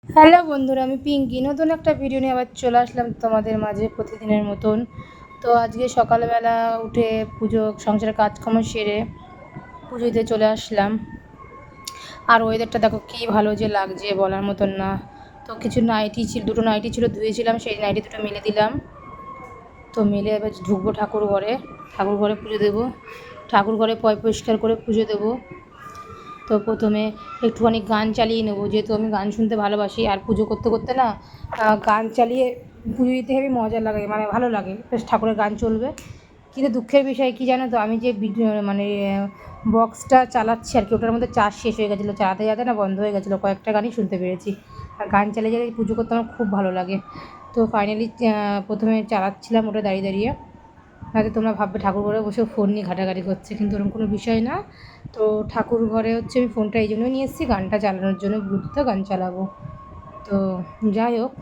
Hello বন্ধুরা, আমি পিঙ্কি নতুন একটা ভিডিও নিয়ে আবার চলে আসলাম তোমাদের মাঝে প্রতিদিনের মতন। তো আজকে সকালবেলা উঠে পুজো সংসারের কাজকর্ম সেরে পুজো দিতে চলে আসলাম। আর ওয়েদারটা দেখো কী ভালো যে লাগছে, বলার মতন না। তো কিছু নাইটি ছিল, দুটো নাইটি ছিল, ধুয়েছিলাম, সেই নাইটি দুটো মেলে দিলাম। তো মেলে এবার ঢুকবো ঠাকুর ঘরে, ঠাকুর ঘরে পুজো দেবো, ঠাকুর ঘরে পরিষ্কার করে পুজো দেবো। তো প্রথমে একটুখানি গান চালিয়ে নেবো, যেহেতু আমি গান শুনতে ভালোবাসি। আর পুজো করতে করতে না গান চালিয়ে পুজো দিতে হেবি মজা লাগে, মানে ভালো লাগে, বেশ ঠাকুরের গান চলবে। কিন্তু দুঃখের বিষয় কী জানো তো, আমি যে মানে বক্সটা চালাচ্ছি আর কি, ওটার মধ্যে চার্জ শেষ হয়ে গেছিলো, চালাতে যাতে না বন্ধ হয়ে গেছিলো, কয়েকটা গানই শুনতে পেরেছি। আর গান চালিয়ে চালিয়ে পুজো করতে আমার খুব ভালো লাগে। তো ফাইনালি প্রথমে চালাচ্ছিলাম ওটা দাঁড়িয়ে দাঁড়িয়ে। হয়তো তোমরা ভাববে ঠাকুর ঘরে বসে ফোন নিয়ে ঘাটাঘাটি করছে, কিন্তু ওরকম কোনো বিষয় না। তো ঠাকুর ঘরে হচ্ছে আমি ফোনটা এই জন্যই নিয়ে এসেছি, গানটা চালানোর জন্য, ব্লুটুথে গান চালাবো। তো যাই হোক,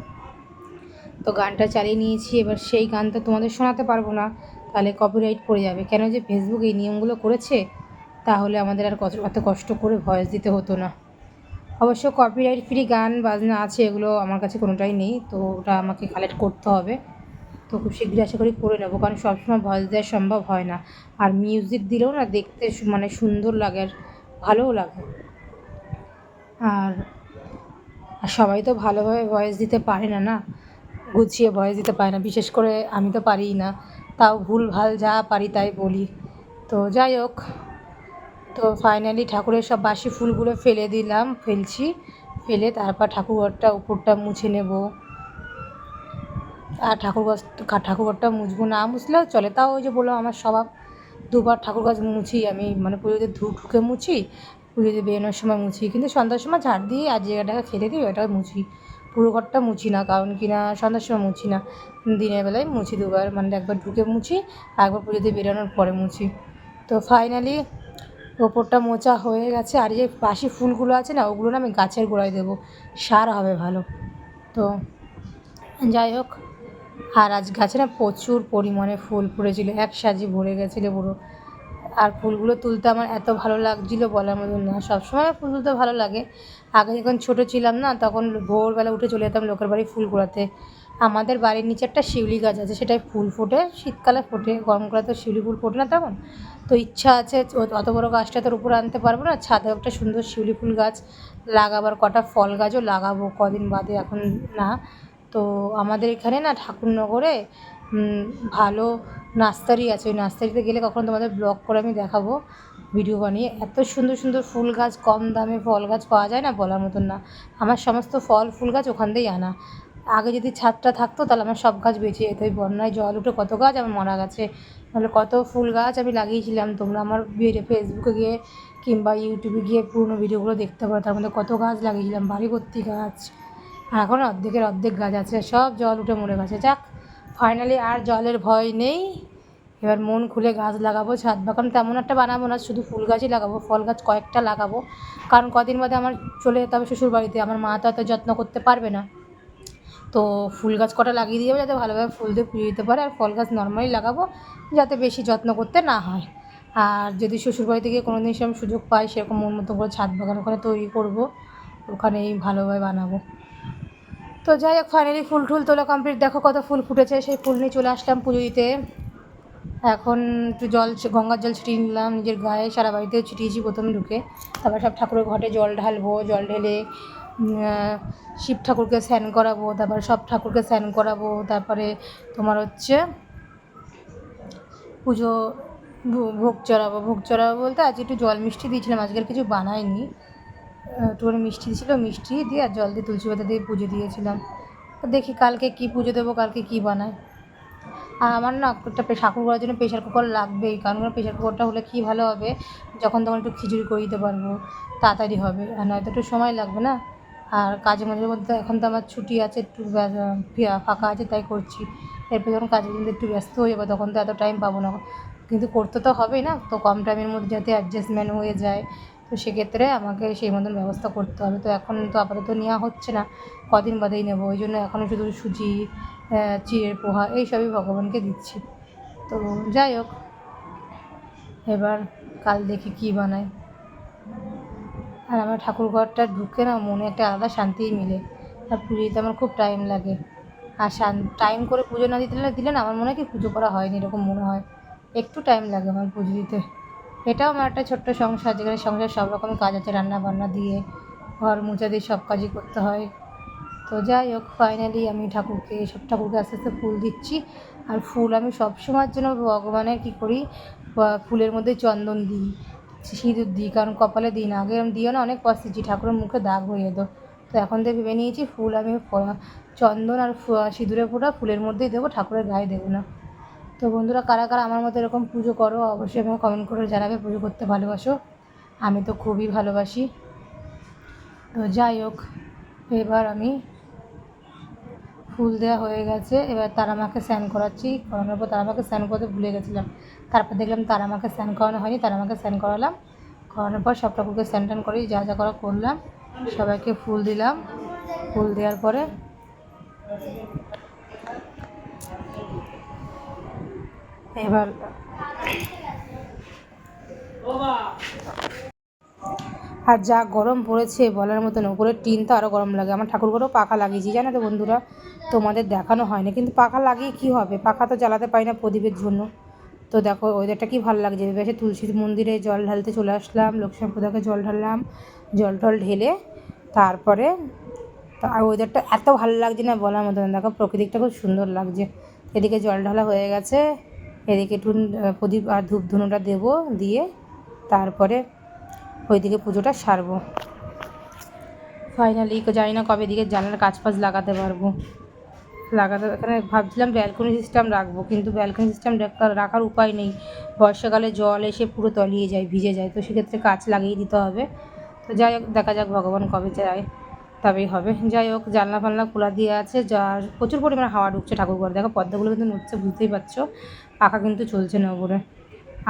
তো গানটা চালিয়ে নিয়েছি। এবার সেই গান তো তোমাদের শোনাতে পারবো না, তাহলে কপিরাইট পড়ে যাবে। কেন যে ফেসবুক এই নিয়মগুলো করেছে, তাহলে আমাদের আর অত কষ্ট করে ভয়েস দিতে হতো না। অবশ্য কপিরাইট ফ্রি গান বাজনা আছে, এগুলো আমার কাছে কোনোটাই নেই, তো ওটা আমাকে কালেক্ট করতে হবে। তো খুব শীঘ্রই আশা করি করে নেবো, কারণ সবসময় ভয়েস দেওয়া সম্ভব হয় না। আর মিউজিক দিলেও না দেখতে মানে সুন্দর লাগে আর ভালোও লাগে। আর সবাই তো ভালোভাবে ভয়েস দিতে পারে না, না গুছিয়ে ভয়েস দিতে পারে না, বিশেষ করে আমি তো পারিই না। তাও ভুলভাল যা পারি তাই বলি। তো যাই হোক, তো ফাইনালি ঠাকুরের সব বাসি ফুলগুলো ফেলছি, ফেলে তারপর ঠাকুরঘরটা উপরটা মুছে নেব। আর ঠাকুরঘরটা মুছবো, না মুছলেও চলে, তাও ওই যে বললাম আমার স্বভাব, দুবার ঠাকুর ঘর মুছি আমি, মানে পুজোতে ঢুকে মুছি, পুজোতে বেরোনোর সময় মুছি, কিন্তু সন্ধ্যার সময় ঝাড় দিয়ে আর জায়গাটাকে খেতে দিই ওটা মুছি। পুরো ঘরটা মুছি না, কারণ কি না সন্ধ্যার সময় মুছি না, দিনের বেলায় মুছি দুবার, মানে একবার ঢুকে মুছি আর একবার পুজোতে বেরোনোর পরে মুছি। তো ফাইনালি ওপরটা মোছা হয়ে গেছে। আর যে বাসি ফুলগুলো আছে না, ওগুলো না আমি গাছের গোড়ায় দেবো, সার হবে ভালো। তো যাই হোক, আর আজ গাছে না প্রচুর পরিমাণে ফুল ফুটেছিল, এক সাজি ভরে গেছিলো পুরো। আর ফুলগুলো তুলতে আমার এত ভালো লাগছিলো বলার মতন না। সবসময় ফুল তুলতে ভালো লাগে। আগে যখন ছোটো ছিলাম না, তখন ভোরবেলা উঠে চলে যেতাম লোকের বাড়ি ফুল কুড়াতে। আমাদের বাড়ির নিচে একটা শিউলি গাছ আছে, সেটাই ফুল ফোটে, শীতকালে ফোটে, গরমকালে তো শিউলি ফুল ফোটে না তেমন। তো ইচ্ছা আছে অত বড় গাছটা তোর উপরে আনতে পারবো না, ছাদে একটা সুন্দর শিউলি ফুল গাছ লাগাবার, কটা ফল গাছও লাগাবো কদিন বাদে, এখন না। তো আমাদের এখানে না ঠাকুরনগরে ভালো নার্সারি আছে, ওই নার্সারিতে গেলে কখনো তোমাদের ব্লগ করে আমি দেখাবো, ভিডিও বানিয়ে। এত সুন্দর সুন্দর ফুল গাছ, কম দামে ফল গাছ পাওয়া যায় না, বলার মতন না। আমার সমস্ত ফল ফুল গাছ ওখান থেকেই আনা। আগে যদি ছাদটা থাকতো তাহলে আমার সব গাছ বেঁচে যেত, ওই বন্যায় জল উঠে কত গাছ আমার মারা গেছে, নাহলে কত ফুল গাছ আমি লাগিয়েছিলাম। তোমরা আমার ফেসবুকে গিয়ে কিংবা ইউটিউবে গিয়ে পুরনো ভিডিওগুলো দেখতে পারো, তার মধ্যে কত গাছ লাগিয়েছিলাম, বাড়ি ভর্তি গাছ। আর এখন অর্ধেকের অর্ধেক গাছ আছে, সব জল উঠে মরে গেছে। যাক, ফাইনালি আর জলের ভয় নেই, এবার মন খুলে গাছ লাগাবো। ছাদ বাগান তেমন একটা বানাবো না, শুধু ফুল গাছই লাগাবো, ফল গাছ কয়েকটা লাগাবো, কারণ কদিন বাদে আমার চলে যেতে হবে শ্বশুরবাড়িতে, আমার মা তো এত যত্ন করতে পারবে না। তো ফুল গাছ কটা লাগিয়ে দিয়ে যাবো, যাতে ভালোভাবে ফুল দিয়ে পুজো দিতে পারে। আর ফল গাছ নর্মালি লাগাবো, যাতে বেশি যত্ন করতে না হয়। আর যদি শ্বশুরবাড়িতে গিয়ে কোনো দিন সেরকম সুযোগ পাই, সেরকম মন মতো করে ছাদ বাগান ওখানে তৈরি করবো, ওখানেই ভালোভাবে বানাবো। তো যাই হোক, ফাইনালি ফুল টুল তোলা কমপ্লিট, দেখো কত ফুল ফুটেছে, সেই ফুল নিয়ে চলে আসলাম পুজো দিতে। এখন একটু গঙ্গার জল ছিটিয়ে নিলাম নিজের গায়ে, সারা বাড়িতেও ছিটিয়েছি প্রথমে ঢুকে। তারপর সব ঠাকুরের ঘটে জল ঢালবো, জল ঢেলে শিব ঠাকুরকে স্নান করাবো, তারপরে সব ঠাকুরকে স্নান করাবো। তারপরে তোমার হচ্ছে পুজো, ভোগ চড়াবো বলতে আজকে একটু জল মিষ্টি দিয়েছিলাম, আজকের কিছু বানাইনি, একটুখানি মিষ্টি দিয়েছিলো, মিষ্টি দিয়ে আর জল দিয়ে তুলসী পাতা দিয়ে পুজো দিয়েছিলাম। তো দেখি কালকে কী পুজো দেবো, কালকে কী বানায়। আর আমার না একটা ঠাকুর করার জন্য প্রেশার কুকার লাগবেই, কারণ প্রেশার কুকারটা হলে কী ভালো হবে, যখন তখন একটু খিচুড়ি করে দিতে পারবো, তাড়াতাড়ি হবে, আর নয়তো একটু সময় লাগবে না। আর কাজের মাঝে মধ্যে এখন তো আমার ছুটি আছে, একটু ফাঁকা আছে, তাই করছি। এরপর যখন কাজের মধ্যে একটু ব্যস্ত হয়ে যাবো, তখন তো এত টাইম পাবো না, কিন্তু করতে তো হবেই না, তো কম টাইমের মধ্যে যাতে অ্যাডজাস্টমেন্ট হয়ে যায়, তো সেক্ষেত্রে আমাকে সেই মতন ব্যবস্থা করতে হবে। তো এখন তো আপাতত নেওয়া হচ্ছে না, কদিন বাদেই নেবো, ওই জন্য এখনও শুধু সুজি, চিড়ের পোহা এইসবই ভগবানকে দিচ্ছি। তো যাই হোক, এবার কাল দেখি কী বানাই। আর আমার ঠাকুর ঘরটা ঢুকে না মনে একটা আলাদা শান্তিই মিলে, আর পুজো দিতে আমার খুব টাইম লাগে। আর টাইম করে পুজো না দিলে না আমার মনে হয় কি পুজো করা হয়নি এরকম মনে হয়। একটু টাইম লাগে আমার পুজো দিতে। এটাও আমার একটা ছোট্ট সংসার, যেখানে সংসারে সব রকমের কাজ আছে, রান্না বান্না দিয়ে ঘর মোছা দিয়ে সব কাজই করতে হয়। তো যাই হোক, ফাইনালি আমি সব ঠাকুরকে আস্তে আস্তে ফুল দিচ্ছি। আর ফুল আমি সবসময়ের জন্য ভগবানের কী করি, ফুলের মধ্যে চন্দন দিই, সিঁদুর দিই, কারণ কপালে দিই না। আগে আমি দিও না, অনেক পস্তেছি, ঠাকুরের মুখে দাগ হয়ে যেত। তো এখন থেকে ভেবে নিয়েছি ফুল আমি চন্দন আর সিঁদুরে ফোঁটা ফুলের মধ্যেই দেবো, ঠাকুরের গায়ে দেবো না। তো বন্ধুরা, কারা কারা আমার মতো এরকম পুজো করো অবশ্যই আমাকে কমেন্ট করে জানাবে। পুজো করতে ভালোবাসো, আমি তো খুবই ভালোবাসি। তো যাই হোক, এবার আমি ফুল দেওয়া হয়ে গেছে। এবার তারা মাকে স্নান করাচ্ছি। করানোর পর তারা মাকে স্নান করতে ভুলে গেছিলাম, তারপর দেখলাম তারা মাকে স্নান করানো হয়নি, তারা মাকে স্নান করালাম। করানোর পর সব ঠাকুরকে স্নান টান করে যা যা করা করলাম, সবাইকে ফুল দিলাম। ফুল দেওয়ার পরে এবার আর যা গরম পড়েছে বলার মতন, ওপরের টিন তো আরও গরম লাগে। আমার ঠাকুরঘরেও পাখা লাগিয়েছি, জানো তো বন্ধুরা, তোমাদের দেখানো হয় না, কিন্তু পাখা লাগিয়ে কী হবে, পাখা তো জ্বালাতে পারি না প্রদীপের জন্য। তো দেখো ওয়েদারটা কী ভালো লাগছে। এসে তুলসী মন্দিরে জল ঢালতে চলে আসলাম, লক্ষ্মী পূজাকে জল ঢাললাম, জল টল ঢেলে তারপরে আর ওয়েদারটা এত ভালো লাগছে না বলার মতন। দেখো প্রকৃতিটা খুব সুন্দর লাগছে। এদিকে জল ঢালা হয়ে গেছে, এদিকে একটু প্রদীপ আর ধূপ ধুনোটা দেবো, দিয়ে তারপরে ওইদিকে পুজোটা সারবো। ফাইনালি জানি না কবে দিকে জানলার কাজ ফাজ লাগাতে পারবো। এখানে ভাবছিলাম ব্যালকনি সিস্টেম রাখবো, কিন্তু ব্যালকনি সিস্টেম রাখার উপায় নেই। বর্ষাকালে জল এসে পুরো তলিয়ে যায়, ভিজে যায়, তো সেক্ষেত্রে কাচ লাগিয়ে দিতে হবে। তো যাই হোক, দেখা যাক ভগবান কবে যায়, তবেই হবে। যাই হোক, জানলা ফালনা খোলা দিয়ে আছে, যা প্রচুর পরিমাণে হাওয়া ঢুকছে ঠাকুরঘরে। দেখো পর্দাগুলো কিন্তু নড়ছে, বুঝতেই পারছো, পাখা কিন্তু চলছে না ওপরে।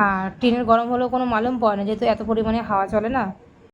আর টিনের গরম হলেও কোনো মালুম পড়ে না, যেহেতু এত পরিমাণে হাওয়া চলে না,